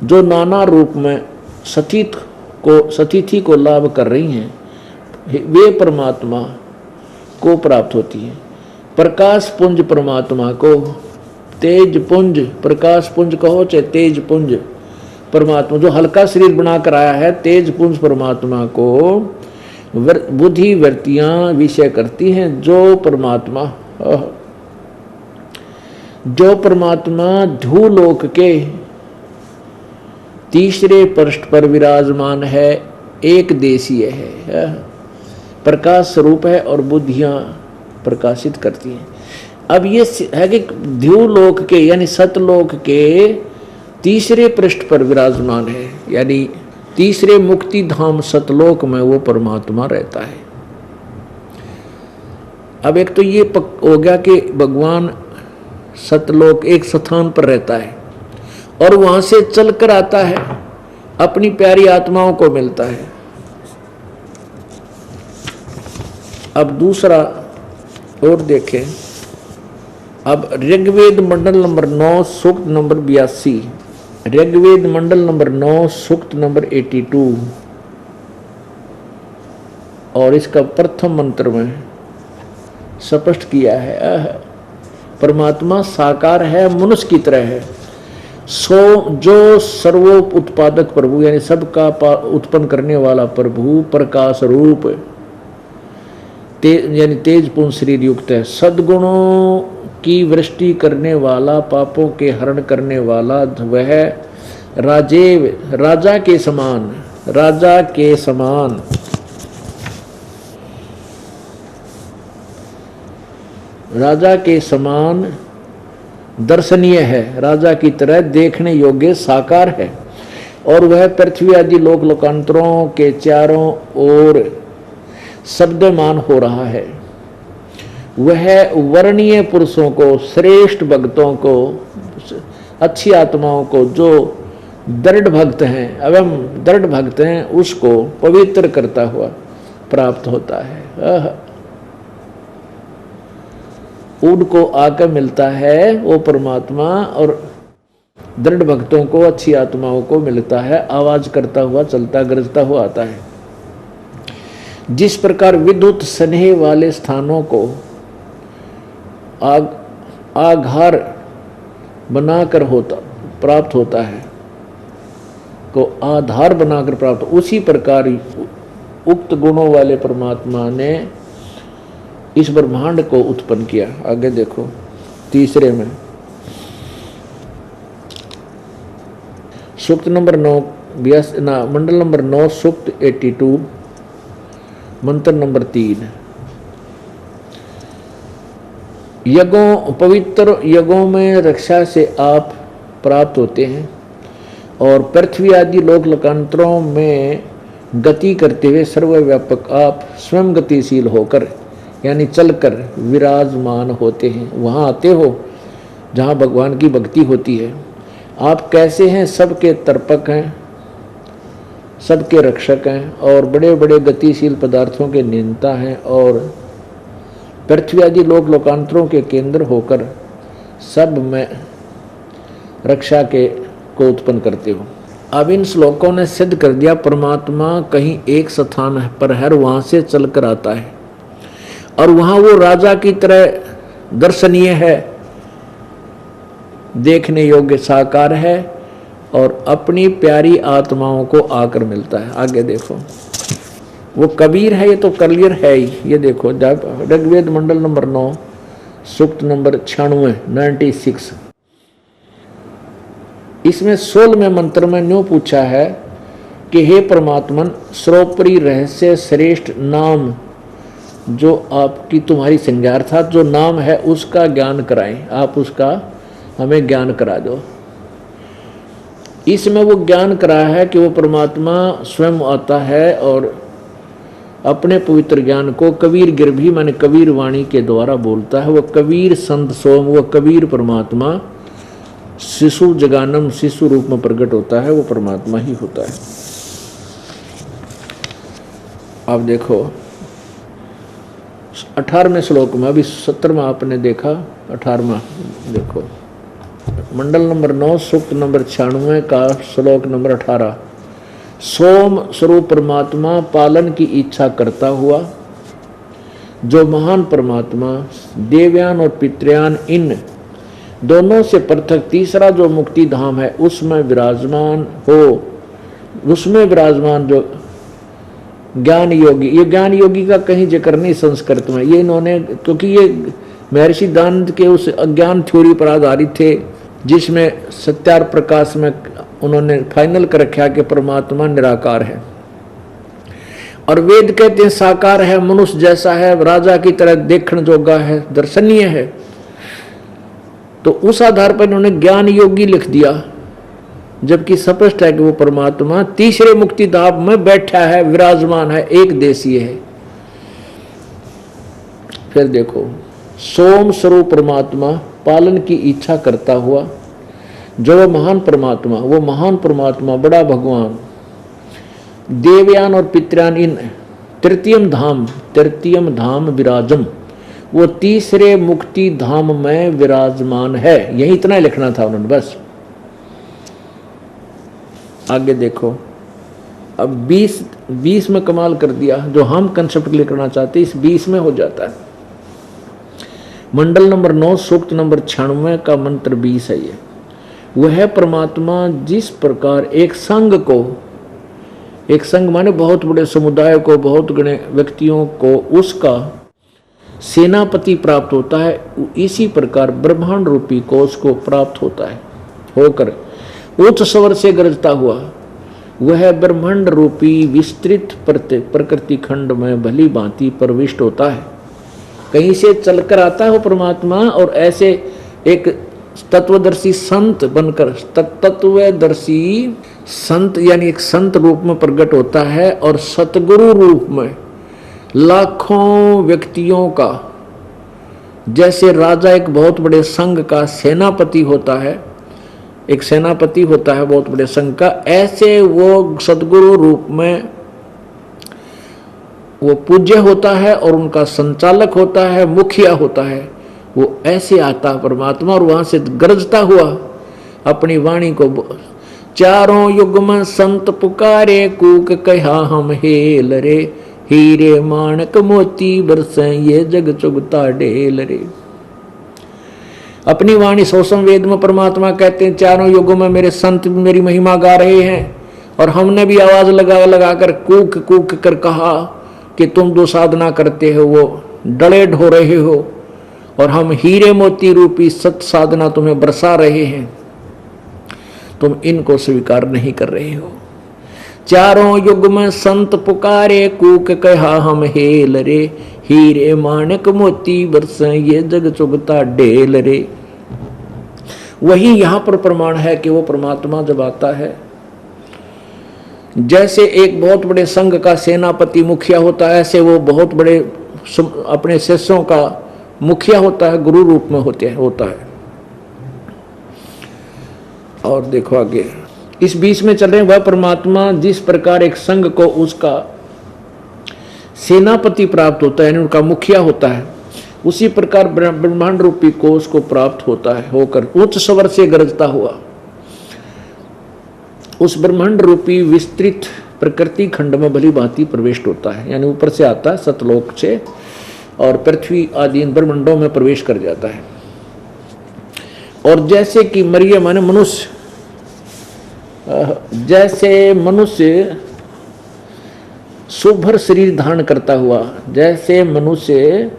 जो नाना रूप में सतिथि को लाभ कर रही हैं, वे परमात्मा को प्राप्त होती है। प्रकाश पुंज परमात्मा को, तेज पुंज, प्रकाश पुंज कहो चाहे तेज पुंज, परमात्मा जो हल्का शरीर बनाकर आया है, तेज पुंज परमात्मा को बुद्धि वृत्तियां विषय करती हैं। जो परमात्मा ध्रुवलोक के तीसरे पृष्ठ पर विराजमान है, एक देशीय है, प्रकाश स्वरूप है और बुद्धियां प्रकाशित करती हैं। अब ये है कि ध्रुवलोक के यानी सतलोक के तीसरे पृष्ठ पर विराजमान है, यानी तीसरे मुक्ति धाम सतलोक में वो परमात्मा रहता है। अब एक तो ये हो गया कि भगवान सतलोक एक स्थान पर रहता है और वहां से चलकर आता है, अपनी प्यारी आत्माओं को मिलता है। अब दूसरा और देखें, अब ऋग्वेद मंडल नंबर 9 सूक्त नंबर 82, ऋग्वेद मंडल नंबर 9 सूक्त नंबर 82 और इसका प्रथम मंत्र में स्पष्ट किया है, परमात्मा साकार है, मनुष्य की तरह है। जो सर्वो उत्पादक प्रभु यानी सबका उत्पन्न करने वाला प्रभु प्रकाश रूप यानी तेज पुंज शरीर युक्त है, सद्गुणों की वृष्टि करने वाला, पापों के हरण करने वाला, वह राजा के समान दर्शनीय है, राजा की तरह देखने योग्य साकार है और वह पृथ्वी आदि लोक लोकांतरों के चारों ओर शब्दमान हो रहा है। वह वर्णीय पुरुषों को, श्रेष्ठ भक्तों को, अच्छी आत्माओं को, जो दृढ़ भक्त हैं एवं दृढ़ भक्त हैं, उसको पवित्र करता हुआ प्राप्त होता है। उनको आकर मिलता है वो परमात्मा, और दृढ़ भक्तों को, अच्छी आत्माओं को मिलता है, आवाज करता हुआ, चलता गरजता हुआ आता है। जिस प्रकार विद्युत स्नेह वाले स्थानों को आधार बनाकर प्राप्त होता है, को आधार बनाकर प्राप्त, उसी प्रकार उक्त गुणों वाले परमात्मा ने इस ब्रह्मांड को उत्पन्न किया। आगे देखो तीसरे में सूक्त नंबर 9 मंडल नंबर 9 सूक्त 82 मंत्र नंबर 3। यज्ञों, पवित्र यज्ञों में रक्षा से आप प्राप्त होते हैं और पृथ्वी आदि लोक लोकांतरों में गति करते हुए सर्वव्यापक आप स्वयं गतिशील होकर यानी चलकर विराजमान होते हैं। वहाँ आते हो जहाँ भगवान की भक्ति होती है। आप कैसे हैं? सबके तर्पक हैं, सबके रक्षक हैं और बड़े बड़े गतिशील पदार्थों के नियंता हैं और पृथ्वी आदि लोक लोकांतरों के केंद्र होकर सब में रक्षा को उत्पन्न करते हो। अब इन श्लोकों ने सिद्ध कर दिया परमात्मा कहीं एक स्थान पर है, वहां से चलकर आता है और वहां वो राजा की तरह दर्शनीय है, देखने योग्य साकार है और अपनी प्यारी आत्माओं को आकर मिलता है। आगे देखो वो कबीर है, ये तो क्लियर है ही। ये देखो ऋग्वेद मंडल नंबर 9 सूक्त नंबर 96 इसमें 16वें मंत्र में न्यू पूछा है कि हे परमात्मन, सर्वोपरि रहस्य श्रेष्ठ नाम जो आपकी तुम्हारी संज्ञा था, जो नाम है उसका ज्ञान कराएं, आप उसका हमें ज्ञान करा दो। इसमें वो ज्ञान कराया है कि वो परमात्मा स्वयं आता है और अपने पवित्र ज्ञान को कबीर गिरभी माने कबीर वाणी के द्वारा बोलता है। वो कबीर संत सोम, वो कबीर परमात्मा शिशु जगानम, शिशु रूप में प्रकट होता है, वो परमात्मा ही होता है। अब देखो 18वें श्लोक में, अभी 17वां आपने देखा, 18वां देखो मंडल नंबर 9 सूक्त नंबर 96 का श्लोक नंबर 18। सोम स्वरूप परमात्मा पालन की इच्छा करता हुआ, जो महान परमात्मा देवयान और पितृयान इन दोनों से पृथक तीसरा जो मुक्ति धाम है उसमें विराजमान हो, उसमें विराजमान जो ज्ञान योगी, ये ज्ञान योगी का कहीं जिक्र नहीं संस्कृत में, ये इन्होंने, क्योंकि ये महर्षि दानंद के उस अज्ञान थ्योरी पर आधारित थे जिसमें सत्यार प्रकाश में उन्होंने फाइनल कर रखा कि परमात्मा निराकार है और वेद कहते हैं साकार है, मनुष्य जैसा है, राजा की तरह देखने जोगा है, दर्शनीय है। तो उस आधार पर इन्होंने ज्ञान योगी लिख दिया, जबकि स्पष्ट है कि वो परमात्मा तीसरे मुक्ति धाम में बैठा है, विराजमान है, एक देशीय है। फिर देखो सोम स्वरूप परमात्मा पालन की इच्छा करता हुआ, जो वो महान परमात्मा बड़ा भगवान देवयान और पितृयान इन तृतीयम धाम विराजम, वो तीसरे मुक्ति धाम में विराजमान है। यही इतना लिखना था उन्होंने बस। आगे देखो अब 20 में कमाल कर दिया, जो हम कंसेप्ट क्लियर करना चाहते इस 20 में हो जाता है। मंडल नंबर 9 सूक्त नंबर 96 का मंत्र 20 है। ये वह परमात्मा जिस प्रकार एक संघ माने बहुत बड़े समुदाय को, बहुत बड़े व्यक्तियों को उसका सेनापति प्राप्त होता है, इसी प्रकार ब्रह्मांड रूपी कोश को प्राप्त होता है, होकर उच्च स्वर से गरजता हुआ वह ब्रह्मांड रूपी विस्तृत प्रकृति खंड में भली भांति प्रविष्ट होता है। कहीं से चलकर आता है वो परमात्मा और ऐसे एक तत्वदर्शी संत बनकर, तत्वदर्शी संत यानी एक संत रूप में प्रकट होता है और सतगुरु रूप में लाखों व्यक्तियों का, जैसे राजा एक बहुत बड़े संघ का सेनापति होता है, एक सेनापति होता है बहुत बड़े संघ का, ऐसे वो सदगुरु रूप में वो पूज्य होता है और उनका संचालक होता है, मुखिया होता है। वो ऐसे आता परमात्मा और वहां से गरजता हुआ अपनी वाणी को, चारों युग में संत पुकारे, कूक कहा हम हेल रे, हीरे माणक मोती बरसे ये जग चुगता ढेल रे। अपनी वाणी सौसम वेद में परमात्मा कहते हैं, चारों युगों में मेरे संत मेरी महिमा गा रहे हैं, और हमने भी आवाज लगा लगा कर कूक कूक कर कहा कि तुम जो साधना करते हो वो डले ढो रहे हो, और हम हीरे मोती रूपी सत साधना तुम्हें बरसा रहे हैं, तुम इनको स्वीकार नहीं कर रहे हो। चारों युग में संत पुकारे, कूक कहा हम हेल रे, हीरे माणक मोती बरसे ये जग चुगता ढेल रे। वही यहां पर प्रमाण है कि वो परमात्मा जब आता है, जैसे एक बहुत बड़े संघ का सेनापति मुखिया होता है, ऐसे वो बहुत बड़े अपने शिष्यों का मुखिया होता है, गुरु रूप में होता है। और देखो आगे इस बीच में चल रहे हैं, वह परमात्मा जिस प्रकार एक संघ को उसका सेनापति प्राप्त होता है, यानी उनका मुखिया होता है, उसी प्रकार ब्रह्मांड रूपी कोष को प्राप्त होता है, होकर उच्च स्वर से गरजता हुआ उस ब्रह्मांड रूपी विस्तृत प्रकृति खंड में भली भांति प्रवेश होता है। यानी ऊपर से आता है सतलोक से और पृथ्वी आदि इन ब्रह्मांडों में प्रवेश कर जाता है। और जैसे कि मरियम माने मनुष्य, जैसे मनुष्य सुभर शरीर धारण करता हुआ, जैसे मनुष्य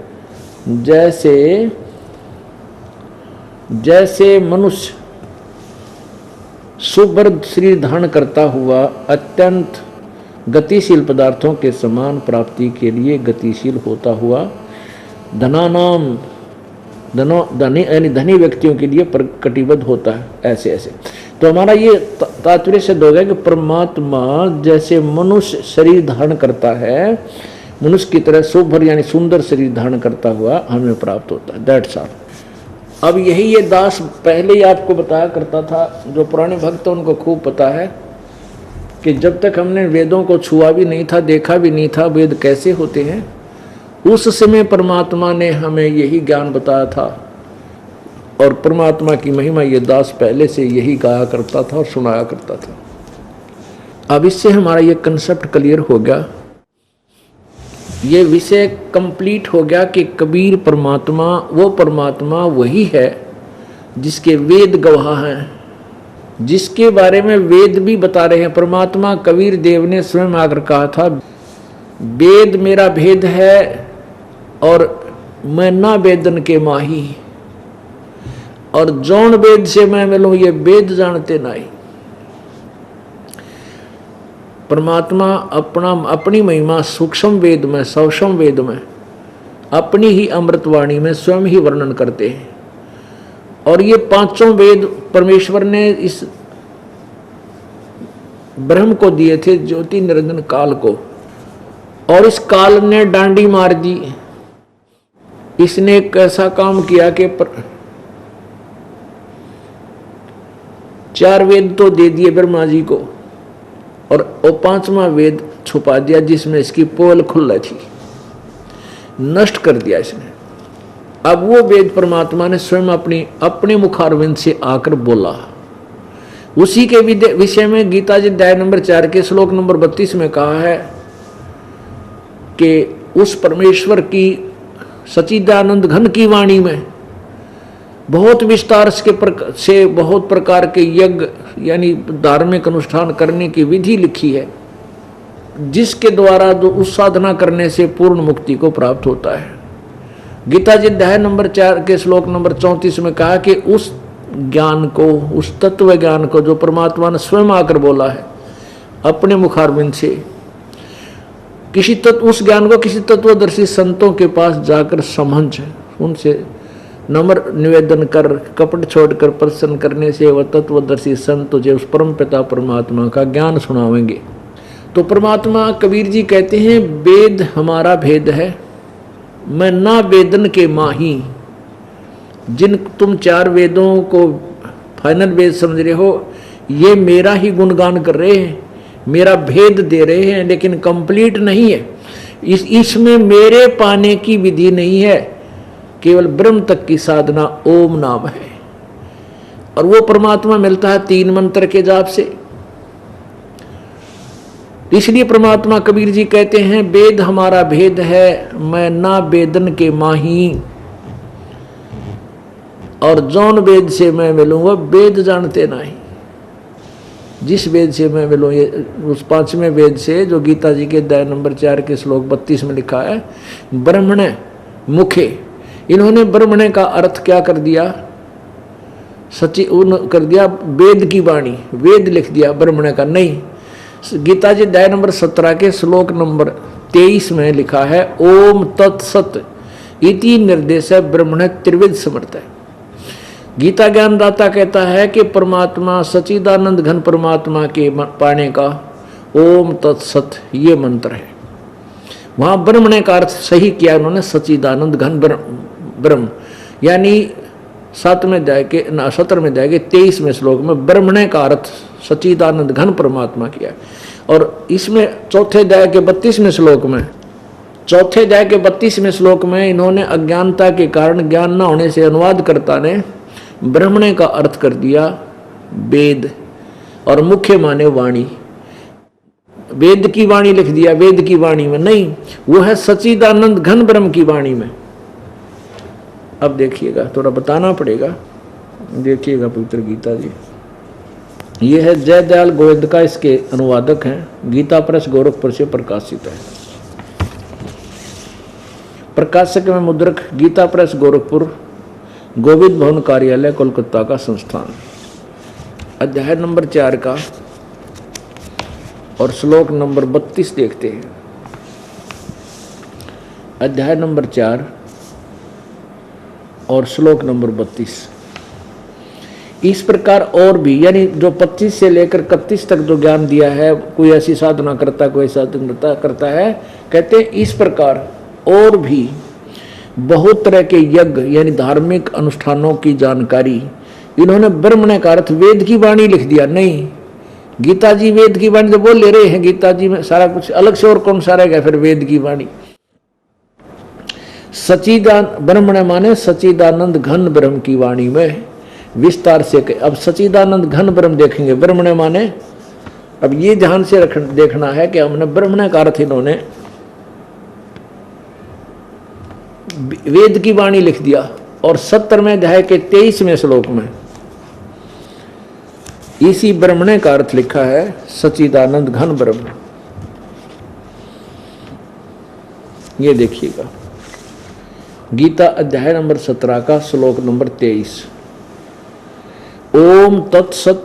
सुभर शरीर धारण करता हुआ अत्यंत गतिशील पदार्थों के समान प्राप्ति के लिए गतिशील होता हुआ धनी व्यक्तियों के लिए कटिबद्ध होता है। ऐसे ऐसे तो हमारा ये तात्पर्य सिद्ध हो गया कि परमात्मा जैसे मनुष्य शरीर धारण करता है, मनुष्य की तरह सुभर यानी सुंदर शरीर धारण करता हुआ हमें प्राप्त होता है। That's all. अब यही ये दास पहले ही आपको बताया करता था, जो पुराने भक्त उनको खूब पता है कि जब तक हमने वेदों को छुआ भी नहीं था, देखा भी नहीं था वेद कैसे होते हैं, उस समय परमात्मा ने हमें यही ज्ञान बताया था। और परमात्मा की महिमा ये दास पहले से यही गाया करता था और सुनाया करता था। अब इससे हमारा ये कंसेप्ट क्लियर हो गया, ये विषय कंप्लीट हो गया कि कबीर परमात्मा वही है जिसके वेद गवाह हैं, जिसके बारे में वेद भी बता रहे हैं। परमात्मा कबीर देव ने स्वयं आकर कहा था, वेद मेरा भेद है और मैं ना वेदन के माही, और जौन वेद से मैं मिलूं ये वेद जानते नहीं। परमात्मा अपनी महिमा सूक्ष्म वेद में, सूक्ष्म वेद में, अपनी ही अमृतवाणी में स्वयं ही वर्णन करते हैं। और ये पांचों वेद परमेश्वर ने इस ब्रह्म को दिए थे, ज्योति निरंजन काल को, और इस काल ने डांडी मार दी। इसने एक ऐसा काम किया कि चार वेद तो दे दिए ब्रह्मा जी को, और वो पांचवा वेद छुपा दिया जिसमें इसकी पोल खुल थी, नष्ट कर दिया इसने। अब वो वेद परमात्मा ने स्वयं अपने मुखारविंद से आकर बोला। उसी के विषय में गीता जी अध्याय नंबर 4 के श्लोक नंबर 32 में कहा है कि उस परमेश्वर की सच्चिदानंद घन की वाणी में बहुत विस्तार से बहुत प्रकार के यज्ञ यानी धार्मिक अनुष्ठान करने की विधि लिखी है, जिसके द्वारा जो उस साधना करने से पूर्ण मुक्ति को प्राप्त होता है। गीता जी अध्याय नंबर 4 के श्लोक नंबर 34 में कहा कि उस ज्ञान को, उस तत्व ज्ञान को जो परमात्मा ने स्वयं आकर बोला है अपने मुखारविंद से, उस ज्ञान को किसी तत्वदर्शी संतों के पास जाकर समझ, उनसे नम्र निवेदन कर, कपट छोड़कर प्रसन्न करने से वह तत्वदर्शी संत तुझे उस परम पिता परमात्मा का ज्ञान सुनावेंगे। तो परमात्मा कबीर जी कहते हैं, वेद हमारा भेद है, मैं ना वेदन के माही। जिन तुम चार वेदों को फाइनल वेद समझ रहे हो, ये मेरा ही गुणगान कर रहे हैं, मेरा भेद दे रहे हैं, लेकिन कंप्लीट नहीं है। इसमें मेरे पाने की विधि नहीं है, केवल ब्रह्म तक की साधना ओम नाम है। और वो परमात्मा मिलता है 3 मंत्र के जाप से। इसलिए परमात्मा कबीर जी कहते हैं, वेद हमारा भेद है, मैं ना वेदन के माही, और जौन वेद से मैं मिलूँ वह वेद जानते नहीं। जिस वेद से मैं मिलूँ, ये उस 5वें वेद से जो गीता जी के अध्याय नंबर 4 के श्लोक 32 में लिखा है, ब्रह्मणे मुखे। इन्होंने ब्रह्मणे का अर्थ क्या कर दिया, सची कर दिया वेद की वाणी, वेद लिख दिया ब्रह्मणे का। नहीं, गीता जी अध्याय नंबर 17 के श्लोक नंबर 23 में लिखा है, ओम तत्सत इति निर्देश ब्रह्मणे त्रिविध समर्थ है। गीता ज्ञानदाता कहता है कि परमात्मा सच्चिदानंद घन परमात्मा के पाने का ओम तत्सत ये मंत्र है। वहां ब्रह्मणे का अर्थ सही किया उन्होंने, सच्चिदानंद घन ब्रह्म, यानी 17वें अध्याय के 23वें श्लोक में ब्रह्मणे का अर्थ सच्चिदानंद घन परमात्मा किया। और इसमें चौथे अध्याय के 32वें श्लोक में इन्होंने अज्ञानता के कारण, ज्ञान न होने से अनुवादकर्ता ने ब्रह्मणे का अर्थ कर दिया वेद, और मुख्य माने वाणी। वेद की वाणी लिख दिया, वेद की वाणी में नहीं, वो है सच्चिदानंद घन ब्रह्म की वाणी में। अब देखिएगा, थोड़ा बताना पड़ेगा, देखिएगा पवित्र गीता जी। ये है जयदयाल गोविंद का, इसके अनुवादक हैं, गीता प्रेस गोरखपुर से प्रकाशित है। प्रकाशक में मुद्रक गीता प्रेस गोरखपुर, गोविंद भवन कार्यालय कोलकाता का संस्थान। अध्याय नंबर 4 का और श्लोक नंबर 32 देखते हैं। अध्याय नंबर 4 और श्लोक नंबर 32। इस प्रकार और भी, यानी जो 25 से लेकर 31 तक जो ज्ञान दिया है, कोई ऐसी साधना करता, कोई साधना करता है, कहते हैं इस प्रकार और भी बहुत तरह के यज्ञ यानी धार्मिक अनुष्ठानों की जानकारी इन्होंने ब्रह्मणे का अर्थ वेद की वाणी लिख दिया। नहीं, गीता जी वेद की वाणी तो बोल ले रहे हैं, गीता जी में सारा कुछ अलग से और कौन सा रहेगा फिर वेद की वाणी। ब्रह्मणे माने सच्चिदानंद घन ब्रह्म की वाणी में विस्तार से। अब सच्चिदानंद घन ब्रह्म देखेंगे, ब्रह्मणे माने, अब ये ध्यान से देखना है कि हमने ब्रह्मणे का अर्थ इन्होंने वेद की वाणी लिख दिया। और 70वें अध्याय के 23वें श्लोक में इसी ब्रह्मणे का अर्थ लिखा है सच्चिदानंद घन ब्रह्म। ये देखिएगा, गीता अध्याय नंबर 17 का श्लोक नंबर 23, ओम तत्सत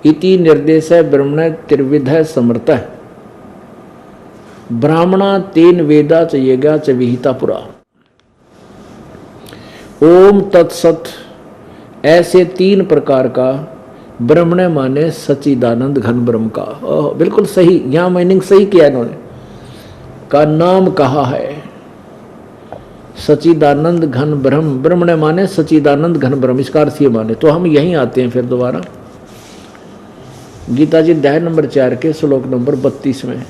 इति निर्देश ब्रह्मणे त्रिविध समर्थ ब्राह्मणा तेन वेदा च यज्ञा च विहिता पुरा। ओम तत्सत, ऐसे 3 प्रकार का ब्रह्मणे माने सच्चिदानंद घन ब्रह्म का। बिल्कुल सही, यहां मीनिंग सही किया इन्होंने, का नाम कहा है सच्चिदानंद घन ब्रह्म। ब्रह्मणे माने सच्चिदानंद घन ब्रह्म, इसका अर्थ ये माने। तो हम यहीं आते हैं फिर दोबारा गीता जी अध्याय नंबर 4 के श्लोक नंबर 32 में।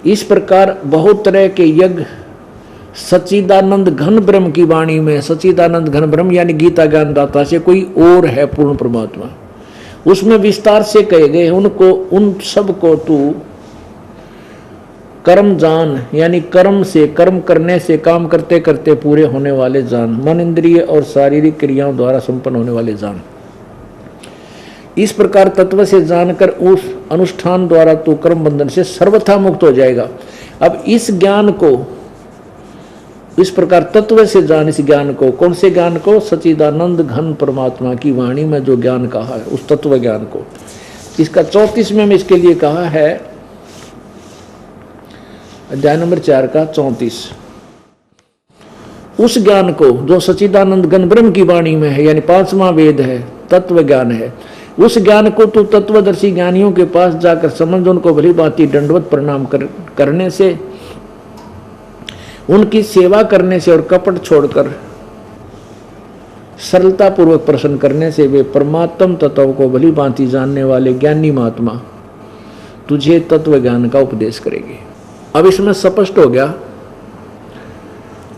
इस प्रकार बहुत तरह के यज्ञ सच्चिदानंद घन ब्रह्म की वाणी में, सच्चिदानंद घन ब्रह्म यानी गीता ज्ञानदाता से कोई और है पूर्ण परमात्मा, उसमें विस्तार से कहे गए उनको, उन सब को तू कर्म जान, यानी कर्म से, कर्म करने से, काम करते करते पूरे होने वाले जान, मन इंद्रिय और शारीरिक क्रियाओं द्वारा संपन्न होने वाले जान। इस प्रकार तत्व से जानकर उस अनुष्ठान द्वारा तू कर्म बंधन से सर्वथा मुक्त हो जाएगा। अब इस ज्ञान को, इस प्रकार तत्व से जान, इस ज्ञान को, कौन से ज्ञान को, सच्चिदानंद घन परमात्मा की वाणी में जो ज्ञान कहा है उस तत्व ज्ञान को। इसका 34वें में इसके लिए कहा है अध्याय नंबर 4 का 34, उस ज्ञान को जो सच्चिदानंद घन ब्रह्म की वाणी में है, यानी 5वां वेद है, तत्व ज्ञान है, उस ज्ञान को तू तत्वदर्शी ज्ञानियों के पास जाकर समझ, उनको भली भांति दंडवत प्रणाम करने से, उनकी सेवा करने से और कपट छोड़कर सरलता पूर्वक प्रश्न करने से वे परमात्म तत्व को भली भांति जानने वाले ज्ञानी महात्मा तुझे तत्व ज्ञान का उपदेश करेंगे। अब इसमें स्पष्ट हो गया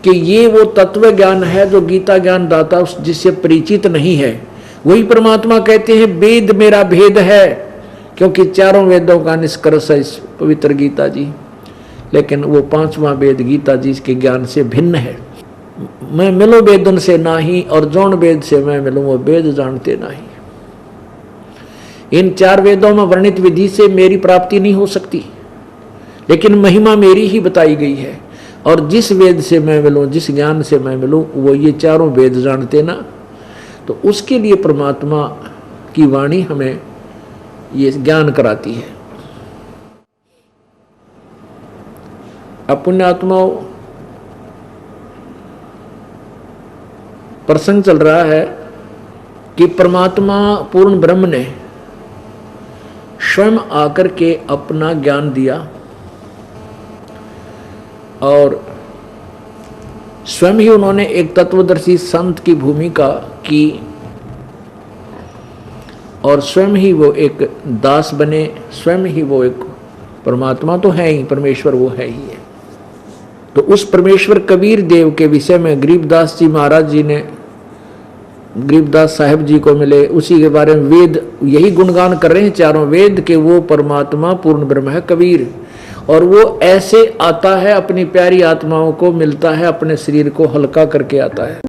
कि ये वो तत्व ज्ञान है जो गीता ज्ञान दाता जिससे परिचित नहीं है। वही परमात्मा कहते हैं वेद मेरा भेद है, क्योंकि चारों वेदों का निष्कर्ष है इस पवित्र गीता जी, लेकिन वो पांचवा वेद गीता जी के ज्ञान से भिन्न है। मैं मिलो वेदन से नाही और जौन वेद से मैं मिलूं वो वेद जानते नहीं। इन चार वेदों में वर्णित विधि से मेरी प्राप्ति नहीं हो सकती, लेकिन महिमा मेरी ही बताई गई है। और जिस वेद से मैं मिलूं, जिस ज्ञान से मैं मिलूं, वो ये चारों वेद जानते ना, तो उसके लिए परमात्मा की वाणी हमें ये ज्ञान कराती है। अब पुण्यात्माओं, प्रसंग चल रहा है कि परमात्मा पूर्ण ब्रह्म ने स्वयं आकर के अपना ज्ञान दिया और स्वयं ही उन्होंने एक तत्वदर्शी संत की भूमिका की और स्वयं ही वो एक दास बने, स्वयं ही वो एक परमात्मा तो है ही, परमेश्वर वो है ही है। तो उस परमेश्वर कबीर देव के विषय में गरीबदास जी महाराज जी ने गरीबदास साहब जी को मिले, उसी के बारे में वेद यही गुणगान कर रहे हैं चारों वेद के, वो परमात्मा पूर्ण ब्रह्म है कबीर। और वो ऐसे आता है, अपनी प्यारी आत्माओं को मिलता है, अपने शरीर को हल्का करके आता है।